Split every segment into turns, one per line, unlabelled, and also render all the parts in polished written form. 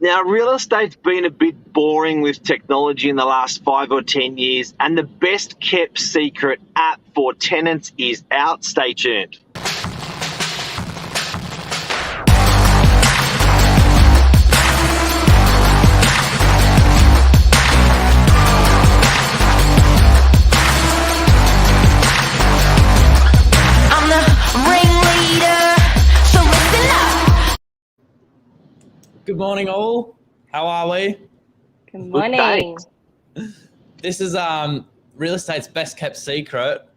Now, real estate's been a bit boring with technology in the last 5 or 10 years, and the best kept secret app for tenants is out. Stay tuned.
Good morning, all. How are we?
Good morning.
This is real estate's best kept secret.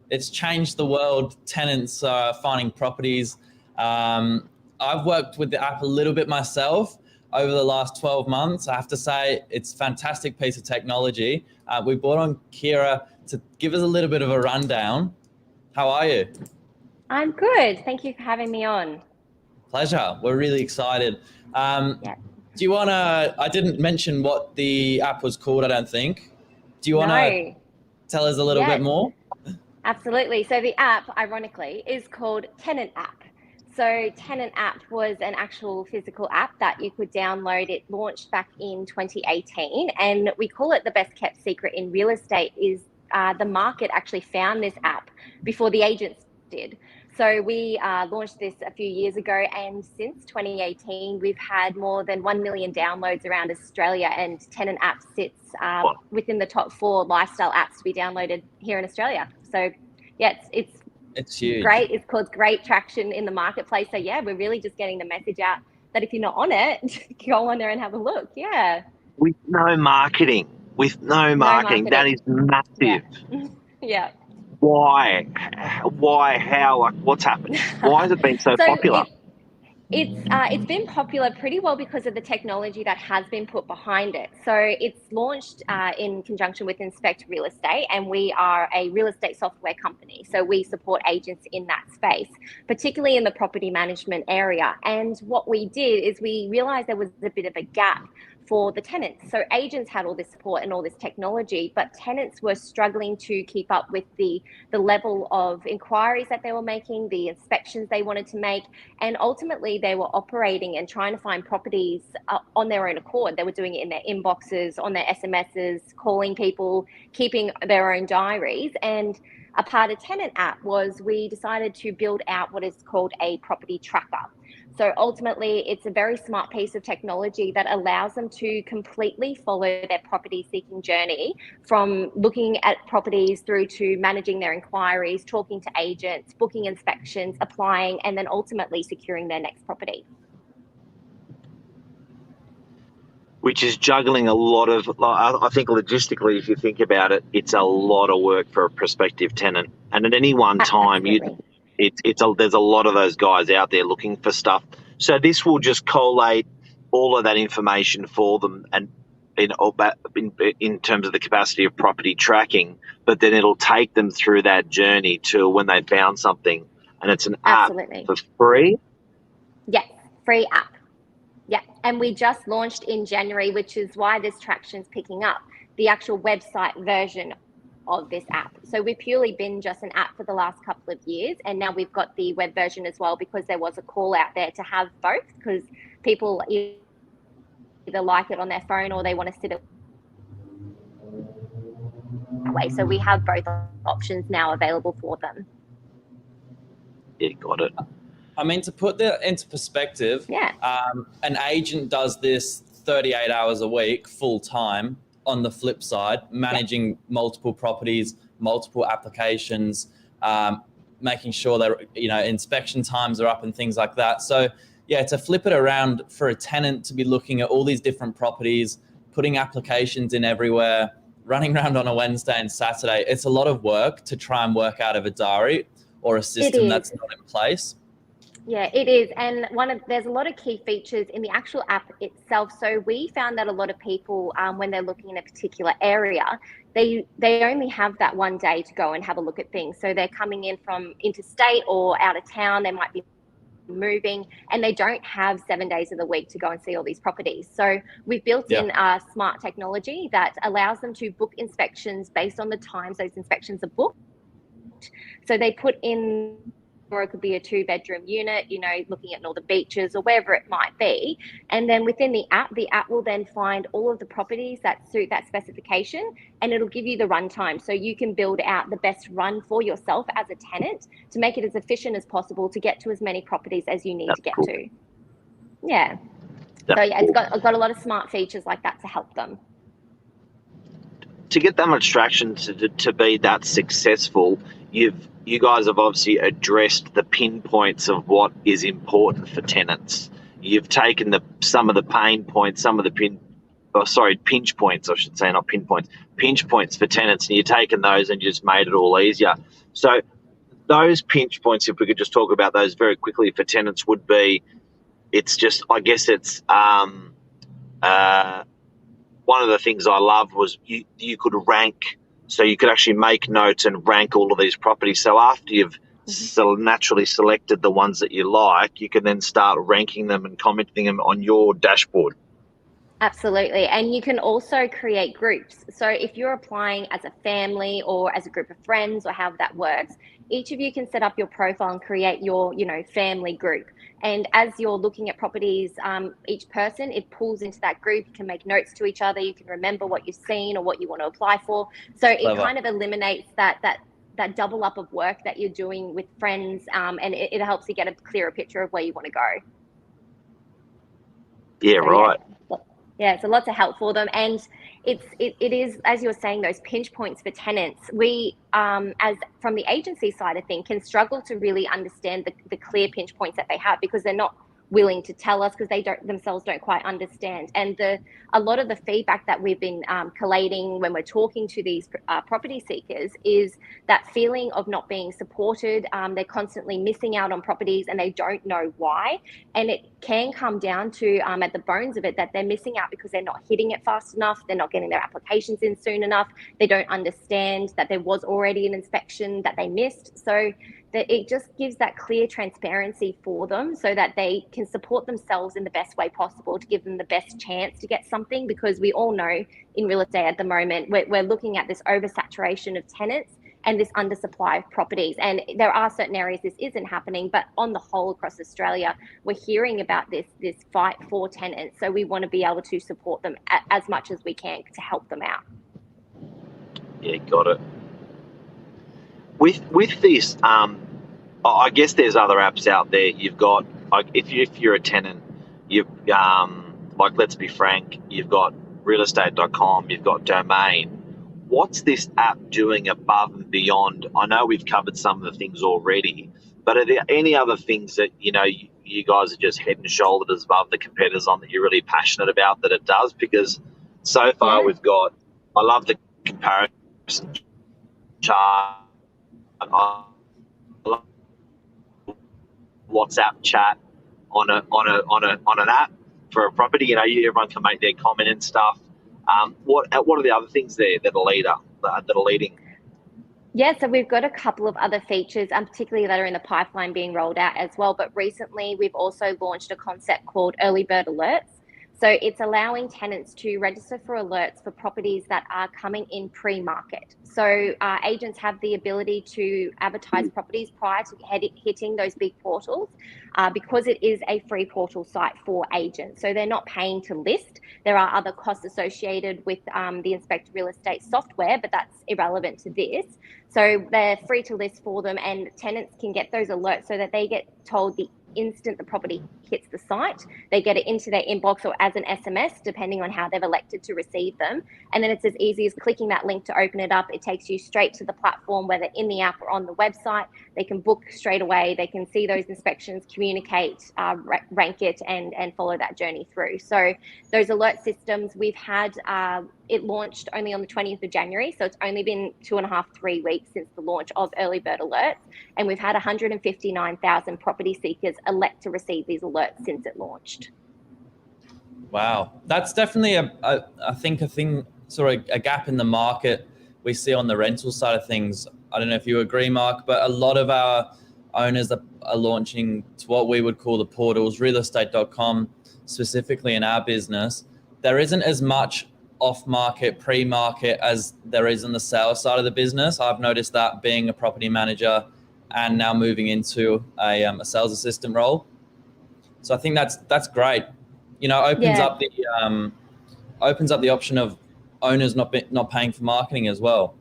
It's changed the world. Tenants finding properties. I've worked with the app a little bit myself over the last 12 months. I have to say it's a fantastic piece of technology. We brought on Kira to give us a little bit of a rundown. How are you?
I'm good. Thank you for having me on.
Pleasure. We're really excited.
Yeah.
Do you want to, I didn't mention what the app was called, I don't think. Do you want to tell us a little bit more?
Absolutely. So the app, ironically, is called Tenant App. So Tenant App was an actual physical app that you could download. It launched back in 2018, and we call it the best kept secret in real estate is the market actually found this app before the agents did. So we launched this a few years ago, and since 2018, we've had more than 1 million downloads around Australia, and Tenant App sits within the top 4 lifestyle apps to be downloaded here in Australia. So yeah, it's
huge.
Great. It's caused great traction in the marketplace. So yeah, we're really just getting the message out that if you're not on it, go on there and have a look. Yeah.
With no marketing. That is massive.
Yeah.
Why? How? Like, what's happened? Why has it been so popular?
It's been popular pretty well because of the technology that has been put behind it. So it's launched in conjunction with Inspect Real Estate, and we are a real estate software company. So we support agents in that space, particularly in the property management area. And what we did is we realized there was a bit of a gap for the tenants. So agents had all this support and all this technology, but tenants were struggling to keep up with the level of inquiries that they were making, the inspections they wanted to make, and ultimately they were operating and trying to find properties on their own accord. They were doing it in their inboxes, on their SMSs, calling people, keeping their own diaries. And a part of Tenant App was we decided to build out what is called a property tracker. So ultimately, it's a very smart piece of technology that allows them to completely follow their property seeking journey, from looking at properties through to managing their inquiries, talking to agents, booking inspections, applying, and then ultimately securing their next property.
Which is juggling a lot of, I think logistically, if you think about it, it's a lot of work for a prospective tenant. And at any one time, there's a lot of those guys out there looking for stuff. So this will just collate all of that information for them, and in terms of the capacity of property tracking, but then it'll take them through that journey to when they found something. And it's an app for free?
Yes, free app. Yeah, and we just launched in January, which is why this traction's picking up, the actual website version of this app. So we've purely been just an app for the last couple of years, and now we've got the web version as well, because there was a call out there to have both, because people either like it on their phone or they want to sit it away. So we have both options now available for them.
Yeah, got it.
I mean, to put that into perspective, an agent does this 38 hours a week, full time. On the flip side, managing multiple properties, multiple applications, making sure that inspection times are up and things like that. So yeah, to flip it around for a tenant to be looking at all these different properties, putting applications in everywhere, running around on a Wednesday and Saturday, it's a lot of work to try and work out of a diary or a system that's not in place.
Yeah, it is. And there's a lot of key features in the actual app itself. So we found that a lot of people, when they're looking in a particular area, they only have that one day to go and have a look at things. So they're coming in from interstate or out of town. They might be moving, and they don't have 7 days of the week to go and see all these properties. So we've built in smart technology that allows them to book inspections based on the times those inspections are booked. So they put in or it could be a 2-bedroom unit, looking at all the beaches or wherever it might be. And then within the app will then find all of the properties that suit that specification, and it'll give you the runtime. So you can build out the best run for yourself as a tenant to make it as efficient as possible to get to as many properties as you need to get to. Yeah. So yeah, it's got a lot of smart features like that to help them.
To get that much traction to be that successful, you guys have obviously addressed the pinpoints of what is important for tenants. You've taken some of the pain points, some of the pinch points, I should say, not pinpoints, pinch points for tenants, and you've taken those and just made it all easier. So those pinch points, if we could just talk about those very quickly for tenants, would be, one of the things I loved was you could rank, so you could actually make notes and rank all of these properties. So after you've naturally selected the ones that you like, you can then start ranking them and commenting them on your dashboard.
Absolutely. And you can also create groups. So if you're applying as a family or as a group of friends or however that works, each of you can set up your profile and create your, family group. And as you're looking at properties, each person, it pulls into that group. You can make notes to each other. You can remember what you've seen or what you want to apply for. So it kind of eliminates that double up of work that you're doing with friends, and it helps you get a clearer picture of where you want to go.
Yeah, right.
Yeah, it's a lot to help for them. And it is, as you were saying, those pinch points for tenants. We, as from the agency side of things, can struggle to really understand the clear pinch points that they have, because they're not willing to tell us, because they themselves don't quite understand. And a lot of the feedback that we've been collating when we're talking to these property seekers is that feeling of not being supported. They're constantly missing out on properties and they don't know why. And it can come down to, at the bones of it, that they're missing out because they're not hitting it fast enough. They're not getting their applications in soon enough. They don't understand that there was already an inspection that they missed. So that it just gives that clear transparency for them so that they can support themselves in the best way possible to give them the best chance to get something, because we all know in real estate at the moment, we're looking at this oversaturation of tenants and this undersupply of properties. And there are certain areas this isn't happening, but on the whole across Australia, we're hearing about this fight for tenants. So we want to be able to support them as much as we can to help them out.
Yeah, got it. With this, I guess there's other apps out there. You've got, like, if you're a tenant, you've like, let's be frank, you've got realestate.com, you've got Domain. What's this app doing above and beyond? I know we've covered some of the things already, but are there any other things that you guys are just head and shoulders above the competitors on that you're really passionate about that it does? Because so far we've got, I love the comparison chart. I love WhatsApp chat on an app for a property. Everyone can make their comment and stuff. What are the other things there that are leading?
Yeah, so we've got a couple of other features, particularly that are in the pipeline being rolled out as well. But recently, we've also launched a concept called Early Bird Alerts. So it's allowing tenants to register for alerts for properties that are coming in pre-market. So agents have the ability to advertise properties prior to hitting those big portals, because it is a free portal site for agents. So they're not paying to list. There are other costs associated with the Inspect Real Estate software, but that's irrelevant to this. So they're free to list for them, and tenants can get those alerts so that they get told the instant the property hits the site. They get it into their inbox or as an SMS, depending on how they've elected to receive them. And then it's as easy as clicking that link to open it up. It takes you straight to the platform, whether in the app or on the website. They can book straight away. They can see those inspections, communicate, rank it, and follow that journey through. So those alert systems, we've had, it launched only on the 20th of January. So it's only been 2.5-3 weeks since the launch of Early Bird Alerts. And we've had 159,000 property seekers elect to receive these alerts since it launched.
Wow. That's definitely I think a thing, sort of a gap in the market we see on the rental side of things. I don't know if you agree, Mark, but a lot of our owners are launching to what we would call the portals, realestate.com, specifically in our business. There isn't as much off-market, pre-market as there is on the sales side of the business. I've noticed that being a property manager and now moving into a sales assistant role. So I think that's great. Opens up the option of owners not paying for marketing as well.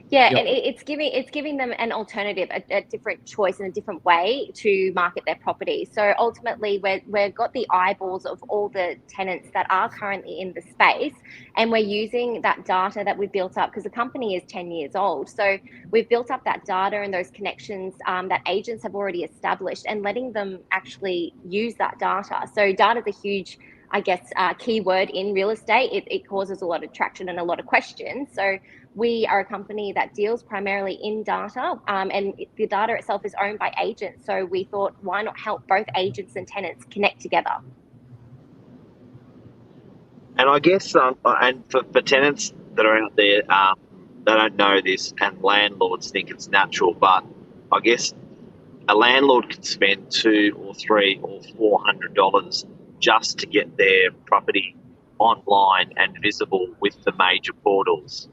Yeah, and it's giving them an alternative, a different choice and a different way to market their property. So ultimately, we've got the eyeballs of all the tenants that are currently in the space, and we're using that data that we've built up, because the company is 10 years old. So we've built up that data and those connections that agents have already established, and letting them actually use that data. So data is a huge, I guess, key word in real estate. It causes a lot of traction and a lot of questions. So we are a company that deals primarily in data, and the data itself is owned by agents. So we thought, why not help both agents and tenants connect together?
And I guess, and for tenants that are out there, they don't know this, and landlords think it's natural, but I guess a landlord can spend $200 or $300 or $400 just to get their property online and visible with the major portals.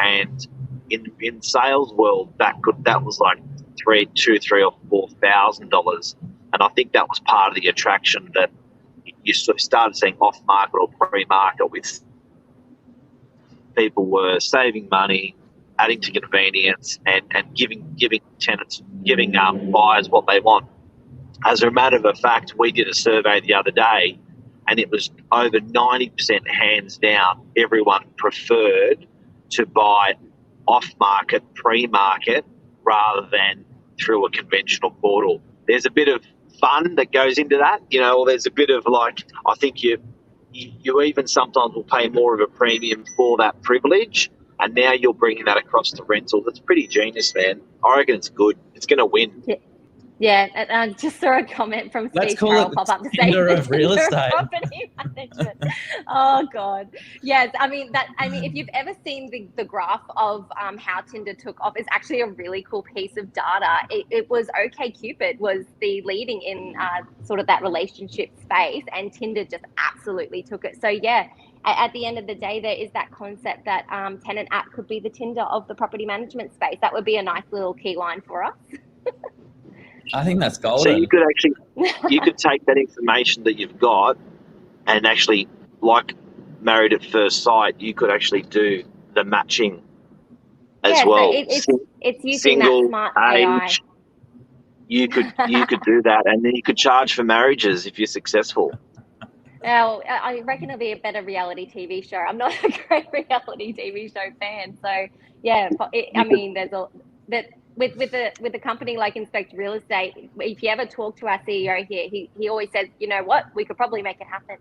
And in sales world, that was like $3,000 or $4,000, and I think that was part of the attraction, that you sort of started seeing off market or pre-market, with people were saving money, adding to convenience, and giving tenants, giving buyers what they want. As a matter of fact, we did a survey the other day, and it was over 90% hands down, everyone preferred to buy off-market, pre-market, rather than through a conventional portal. There's a bit of fun that goes into that, or there's a bit of, like, I think you even sometimes will pay more of a premium for that privilege, and now you're bringing that across to rental. That's pretty genius, man. I reckon it's good. It's going to win.
Yeah, and I just saw a comment from Steve Carroll pop up to say
Tinder of real estate.
Property management. Oh God, yes. I mean, if you've ever seen the graph of how Tinder took off, it's actually a really cool piece of data. It was OkCupid was the leading in sort of that relationship space, and Tinder just absolutely took it. So yeah. At the end of the day, there is that concept that Tenant App could be the Tinder of the property management space. That would be a nice little key line for us.
I think that's golden.
So you could take that information that you've got, and actually, like Married at First Sight, you could actually do the matching as well.
So it's using that smart AI.
Age, you could do that, and then you could charge for marriages if you're successful.
Now, I reckon it'll be a better reality TV show. I'm not a great reality TV show fan, so yeah. With a company like Inspect Real Estate, if you ever talk to our CEO here, he always says, you know what, we could probably make it happen.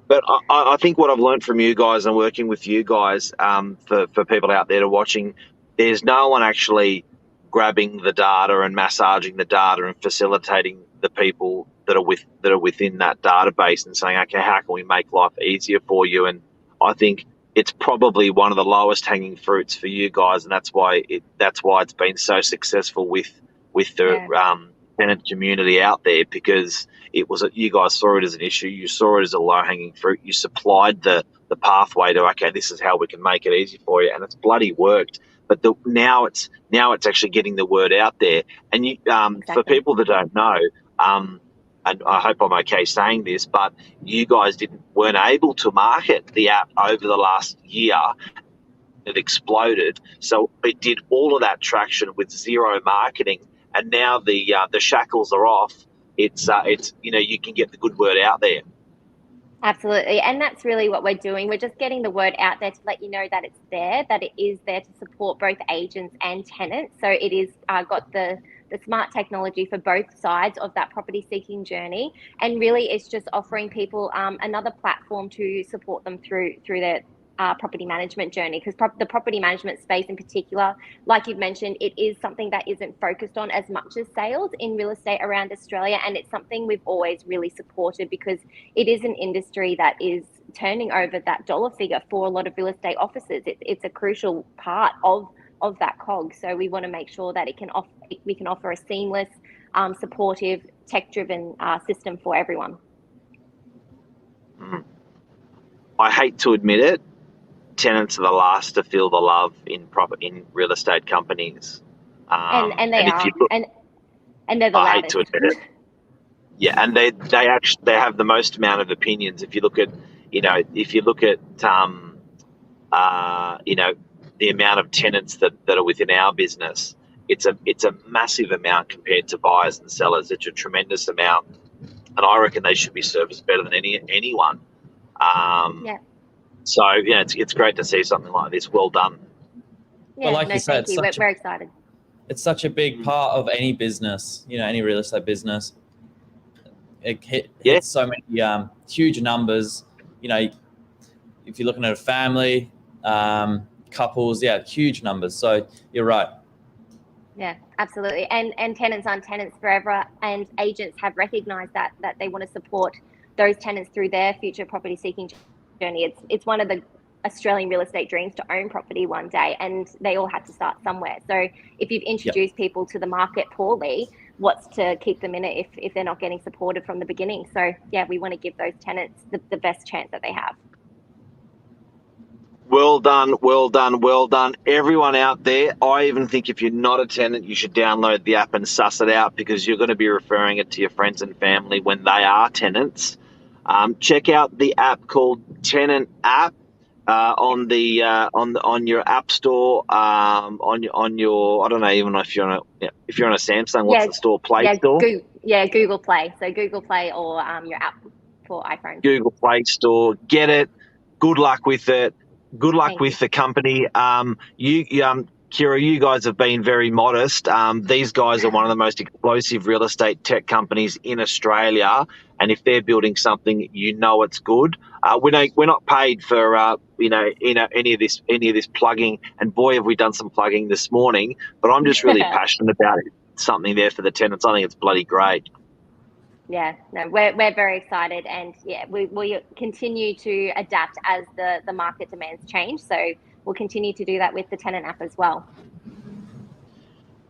But I think what I've learned from you guys and working with you guys, for people out there to watching, there's no one actually grabbing the data and massaging the data and facilitating the people that are within that database and saying, okay, how can we make life easier for you? And I think it's probably one of the lowest hanging fruits for you guys, and that's why it's been so successful with the tenant community out there, because you guys saw it as an issue, you saw it as a low hanging fruit, you supplied the pathway to, okay, this is how we can make it easy for you, and it's bloody worked. But now it's actually getting the word out there, and exactly. For people that don't know, and I hope I'm okay saying this, but you guys weren't able to market the app over the last year. It exploded, so it did all of that traction with zero marketing, and now the shackles are off. It's you can get the good word out there.
Absolutely, and that's really what we're doing. We're just getting the word out there to let you know that it's there, that it is there to support both agents and tenants. So it is got the smart technology for both sides of that property seeking journey, and really it's just offering people another platform to support them through their property management journey, because the property management space in particular, like you've mentioned, it is something that isn't focused on as much as sales in real estate around Australia, and it's something we've always really supported because it is an industry that is turning over that dollar figure for a lot of real estate offices. It's a crucial part of that cog, so we want to make sure that we can offer a seamless, supportive, tech-driven system for everyone.
I hate to admit it, tenants are the last to feel the love in real estate companies.
And they are.
Look,
and they're the
I
loudest.
hate to admit it. Yeah, and they have the most amount of opinions. If you look at, you know, the amount of tenants that are within our business, it's a massive amount compared to buyers and sellers. It's a tremendous amount, and I reckon they should be serviced better than anyone. So yeah, it's great to see something like this. Well done.
Yeah, well, like you said, we're excited.
It's such a big part of any business, you know, any real estate business. It hits so many huge numbers. You know, if you're looking at a family, couples, huge numbers. So you're right.
Yeah, absolutely. And tenants aren't tenants forever, and agents have recognised that they want to support those tenants through their future property seeking journey. It's one of the Australian real estate dreams to own property one day, and they all had to start somewhere. So if you've introduced people to the market poorly, what's to keep them in it if they're not getting supported from the beginning? So yeah, we want to give those tenants the best chance that they have.
Well done, well done, well done. Everyone out there, I even think if you're not a tenant, you should download the app and suss it out, because you're going to be referring it to your friends and family when they are tenants. Check out the app called Tenant App on your app store, on your I don't know even if you're on a Samsung, what's the store? Play Store?
Google Play. So Google Play or your app for iPhone.
Google Play Store. Get it. Good luck with it. Good luck with the company. Kira, you guys have been very modest. These guys are one of the most explosive real estate tech companies in Australia, and if they're building something, you know it's good. We're not paid for any of this plugging, and boy have we done some plugging this morning. But I'm just really passionate about it. Something there for the tenants. I think it's bloody great.
Yeah, no, we're very excited, and we continue to adapt as the market demands change. So we'll continue to do that with the Tenant App as well.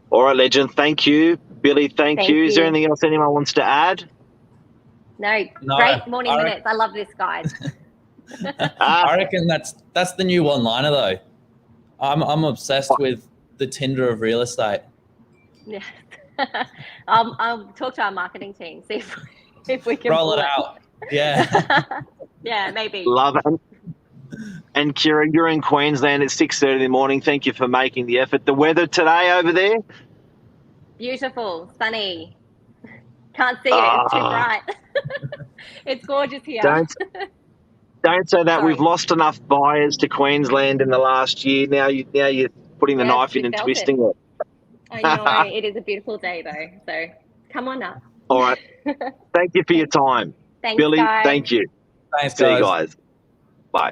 All right, legend. Thank you, Billy. Thank you. Is there anything else anyone wants to add?
No. Great morning minutes. I love this, guys.
I reckon that's the new one-liner though. I'm obsessed with the Tinder of real estate.
Yeah. I'll talk to our marketing team, see if we can
roll it out. Yeah.
Yeah, maybe.
Love it. And Kira, you're in Queensland at 6:30 in the morning. Thank you for making the effort. The weather today over there?
Beautiful, sunny. Can't see it. It's too bright. It's gorgeous here.
Don't say that. Sorry. We've lost enough buyers to Queensland in the last year. Now you're putting the knife in and twisting it.
I know. It is a beautiful day though. So come on up.
All right. Thank you for your time.
Thanks,
Billy,
guys.
thank you.
Thanks, guys.
See you guys. Bye.